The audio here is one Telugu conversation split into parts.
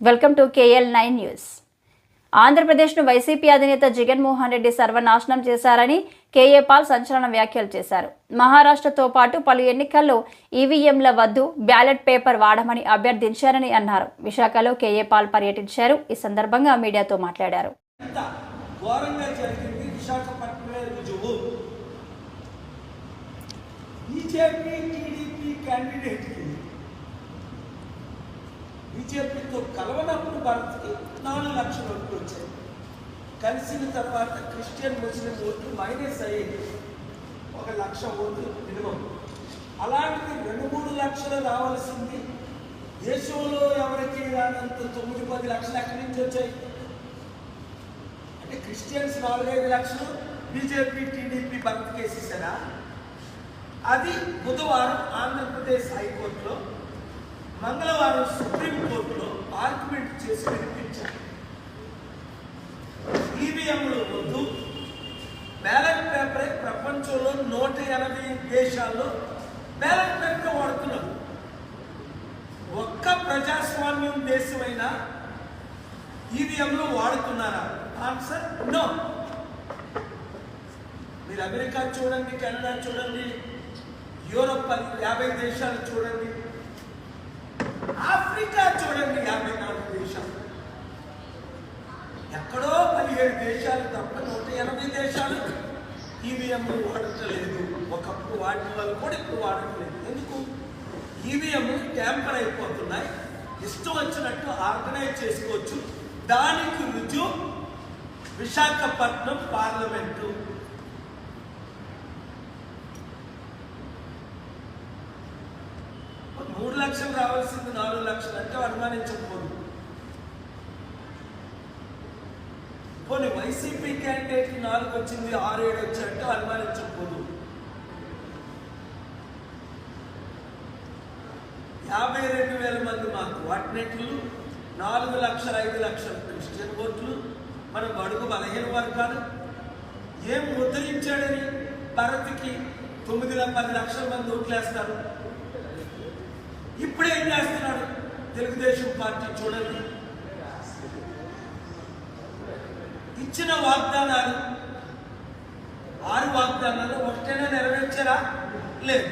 Welcome to KL9 news. ఆంధ్రప్రదేశ్ను వైసీపీ అధినేత జగన్మోహన్ రెడ్డి సర్వనాశనం చేశారని కేఏ పాల్ సంచలన వ్యాఖ్యలు చేశారు. మహారాష్ట్రతో పాటు పలు ఎన్నికల్లో ఈవీఎంల వద్దు బ్యాలెట్ పేపర్ వాడమని అభ్యర్థించారని అన్నారు. విశాఖలో కేఏ పాల్ పర్యటించారు. ఈ సందర్భంగా మీడియాతో మాట్లాడారు. బీజేపీతో కలవనప్పుడు భారత్కి 4 లక్షల ఓట్లు వచ్చాయి. కలిసిన తర్వాత క్రిస్టియన్ ముస్లిం ఓట్లు మైనస్ అయ్యేది 1 లక్ష ఓట్లు మినిమం. అలాంటిది 2-3 లక్షలు రావాల్సింది దేశంలో ఎవరికి రానంత 9-10 లక్షలు ఎక్కడి నుంచి వచ్చాయి అంటే క్రిస్టియన్స్ 4-5 లక్షలు బీజేపీ టీడీపీ బతికేసేసారా? అది బుధవారం ఆంధ్రప్రదేశ్ హైకోర్టులో, మంగళవారం సుప్రీంకోర్టులో ఆర్గ్యుమెంట్ చేసి వినిపించారు. ఈవీఎంలు వద్దు, బ్యాలెట్ పేపరే ప్రపంచంలో 180 దేశాల్లో బ్యాలెట్ పేపర్ వాడుతున్నారు. ఒక్క ప్రజాస్వామ్యం దేశమైనా ఈవీఎంలు వాడుతున్నారా? Answer no. మీరు అమెరికా చూడండి, కెనడా చూడండి, యూరోప్ 50 దేశాలు చూడండి, ఆఫ్రికా చూడండి 54 దేశాలు, ఎక్కడో 17 దేశాలు తప్ప 180 దేశాలు ఈవీఎంలు వాడటలేదు. ఒకప్పుడు వాడిన వాళ్ళు కూడా ఇప్పుడు వాడట్లేదు. ఎందుకు? ఈవీఎంలు ట్యాంపర్ అయిపోతున్నాయి. ఇష్టం వచ్చినట్టు ఆర్గనైజ్ చేసుకోవచ్చు. దానికి రుజువు విశాఖపట్నం పార్లమెంటు. మూడు లక్షలు రావాల్సింది 4 లక్షలు అంటే అనుమానించకపోదు. పోనీ వైసీపీ క్యాండిడేట్ 4 వచ్చింది, 6-7 వచ్చాయంటే అనుమానించకపోదు. 52,000 మంది మాకు వాటినెట్లు, 4 లక్షలు 5 లక్షలు క్రిస్టియన్ ఓట్లు, మన బడుగు బలహీన వర్గాలు. ఏం ముద్రించాడని భారత్కి 9-10 లక్షల మంది ఓట్లేస్తారు. ఇప్పుడే ఏం చేస్తున్నాడు తెలుగుదేశం పార్టీ చూడండి. ఇచ్చిన వాగ్దానాలు 6 వాగ్దానాలు ఒకటైనా నెరవేర్చారా? లేదు.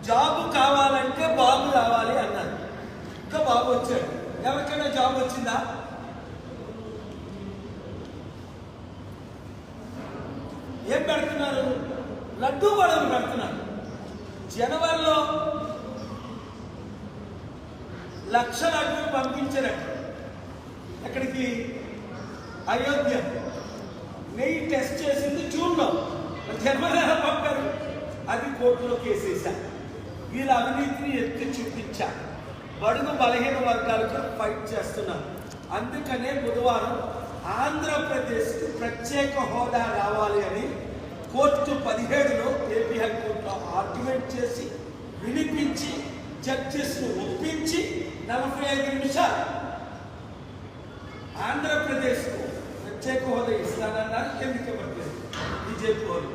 జాబు కావాలంటే బాబు రావాలి అన్నారు. ఇంకా బాబు వచ్చాడు. ఎవరికైనా జాబ్ వచ్చిందా? ఏం పెడుతున్నారు? లడ్డూ గొడవలు పెడుతున్నారు. జనవరిలో 1,00,000 లడ్డూలు పంపించారట. ఎక్కడికి? అయోధ్య. నెయ్యి టెస్ట్ చేసింది జూన్లో, జనవరి పంపారు. అది కోర్టులో కేసేశారు. వీళ్ళ అవినీతిని ఎత్తి చూపించారు. బడుగు బలహీన వర్గాలకు ఫైట్ చేస్తున్నారు. అందుకనే బుధవారం ఆంధ్రప్రదేశ్కి ప్రత్యేక హోదా రావాలి అని కోర్టు 17లో ఏపీ హైకోర్టులో ఆర్గ్యుమెంట్ చేసి వినిపించి జడ్జెస్ను ఒప్పించి 45 నిమిషాలు ఆంధ్రప్రదేశ్కు ప్రత్యేక హోదా ఇస్తానన్నారు. ఎందుకు ఇవ్వట్లేదు బీజేపీ వాళ్ళు?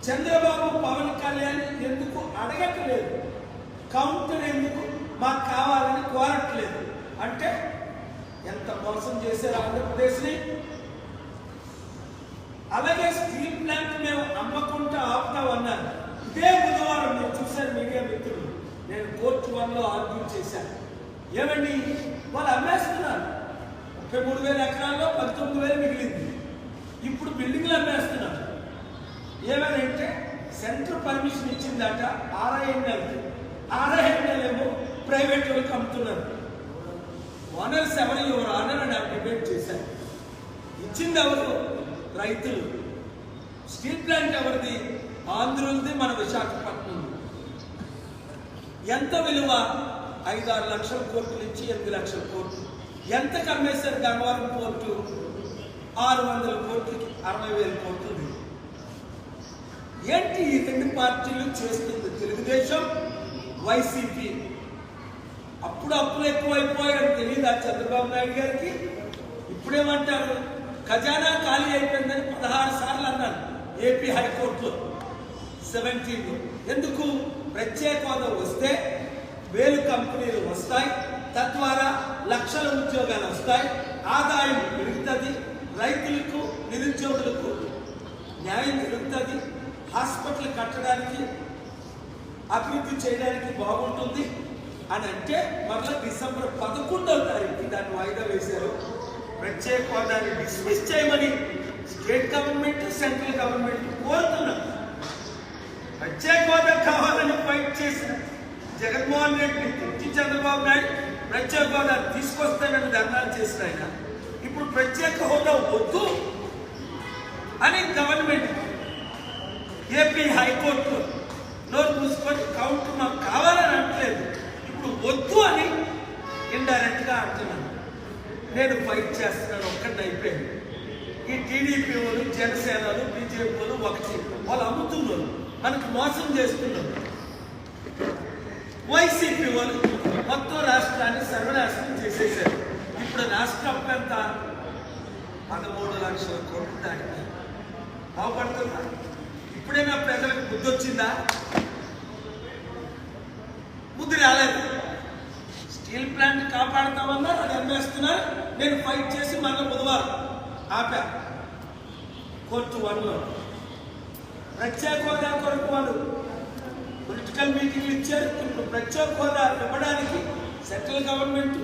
చంద్రబాబు పవన్ కళ్యాణ్ ఎందుకు అడగట్లేదు? కౌంటర్ ఎందుకు మాకు కావాలని కోరట్లేదు? అంటే ఎంత మోసం చేశారు ఆంధ్రప్రదేశ్ని. అలాగే స్టీల్ ప్లాంట్ మేము అమ్మకుంటా ఆపుతామన్నారు. ఇదే బుధవారం నేను చూశాను మీడియా మిత్రులు. నేను కోర్టు 1లో ఆర్గ్యూ చేశాను. ఏమండి వాళ్ళు అమ్మేస్తున్నారు. 33,000 ఎకరాల్లో 19,000 మిగిలింది. ఇప్పుడు బిల్డింగ్లు అమ్మేస్తున్నారు. ఏమనంటే సెంట్రల్ పర్మిషన్ ఇచ్చిందట RINL. RINL ఏమో ప్రైవేట్ వాళ్ళకి అమ్ముతున్నారు. ఓనర్స్ ఎవరు ఆనర్ అని డిబేట్ చేశారు. ఇచ్చింది ఎవరు? రైతులు. స్టీల్ ప్లాంట్ ఎవరిది? ఆంధ్రులది, మన విశాఖపట్నం. ఎంత విలువ? 5-6 లక్షల కోట్లు ఇచ్చి 8 లక్షల కోట్లు. ఎంతకు అమ్మేశారు? గన్నవరం పోర్టు 600 కోట్లకి 60,000 కోట్లు. ఏంటి ఈ 2 పార్టీలు చేస్తుంది? తెలుగుదేశం, వైసీపీ. అప్పుడు అప్పులు ఎక్కువైపోయాయని తెలియదు ఆ చంద్రబాబు నాయుడు గారికి. ఇప్పుడేమంటారు? ఖజానా ఖాళీ అయిపోయిందని 16 సార్లు అన్నారు ఏపీ హైకోర్టులో 17లో. ఎందుకు? ప్రత్యేక హోదా వస్తే 1000 కంపెనీలు వస్తాయి, తద్వారా లక్షల ఉద్యోగాలు వస్తాయి, ఆదాయం పెరుగుతుంది, రైతులకు నిరుద్యోగులకు న్యాయం జరుగుతుంది, హాస్పిటల్ కట్టడానికి అభివృద్ధి చేయడానికి బాగుంటుంది అని అంటే మరలా డిసెంబర్ 11వ తారీఖు దాన్ని వాయిదా వేశారు. ప్రత్యేక హోదాన్ని డిస్మిస్ చేయమని స్టేట్ గవర్నమెంట్ సెంట్రల్ గవర్నమెంట్ కోరుతున్నారు. ప్రత్యేక హోదా కావాలని ఫైట్ చేసిన జగన్మోహన్ రెడ్డి తిరిగి చంద్రబాబు నాయుడు ప్రత్యేక హోదా తీసుకొస్తానని ధర్నాలు చేసిన ఆయన ఇప్పుడు ప్రత్యేక హోదా వద్దు అని గవర్నమెంట్ ఏపీ హైకోర్టులో నోరు మూసుకొని కౌంటర్ మాకు కావాలని అనట్లేదు, ఇప్పుడు వద్దు అని ఇండైరెక్ట్గా అంటున్నాను. నేను ఫైట్ చేస్తున్నాను, ఒక్కడిని అయిపోయింది. ఈ టీడీపీ వాళ్ళు, జనసేనలు, బీజేపీ వాళ్ళు ఒకటి, వాళ్ళు అమ్ముతున్నారు, మనకు మోసం చేస్తున్నారు. వైసీపీ వాళ్ళు మొత్తం రాష్ట్రాన్ని సర్వనాశనం చేసేసారు. ఇప్పుడు రాష్ట్ర అప్పు ఎంత? 13 లక్షల కోట్లు దాటింది. బాగుపడుతుందా? ఇప్పుడైనా ప్రజలకు బుద్ధి వచ్చిందా? బుద్ధి రాలేదు. స్టీల్ ప్లాంట్ కాపాడుతామన్నా అది అమ్మేస్తున్నా. నేను ఫైట్ చేసి మళ్ళీ బుధవారం ఆపా కోర్టు 1లో. ప్రత్యేక హోదా కొరకు వాళ్ళు పొలిటికల్ మీటింగ్లు ఇచ్చారు. ఇప్పుడు ప్రత్యేక హోదా ఇవ్వడానికి సెంట్రల్ గవర్నమెంట్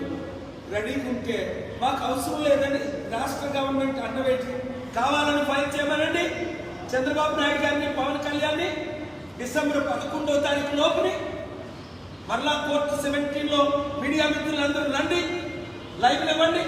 రెడీగా ఉంటే మాకు అవసరం లేదని రాష్ట్ర గవర్నమెంట్ అన్నవేటి కావాలని ఫైట్ చేయమనండి చంద్రబాబు నాయుడు గారిని, పవన్ కళ్యాణ్ని. డిసెంబర్ 11వ తారీఖు లోపుని మరలా కోర్టు 17లో మీడియా మిత్రులందరూ రండి, లైవ్లు ఇవ్వండి.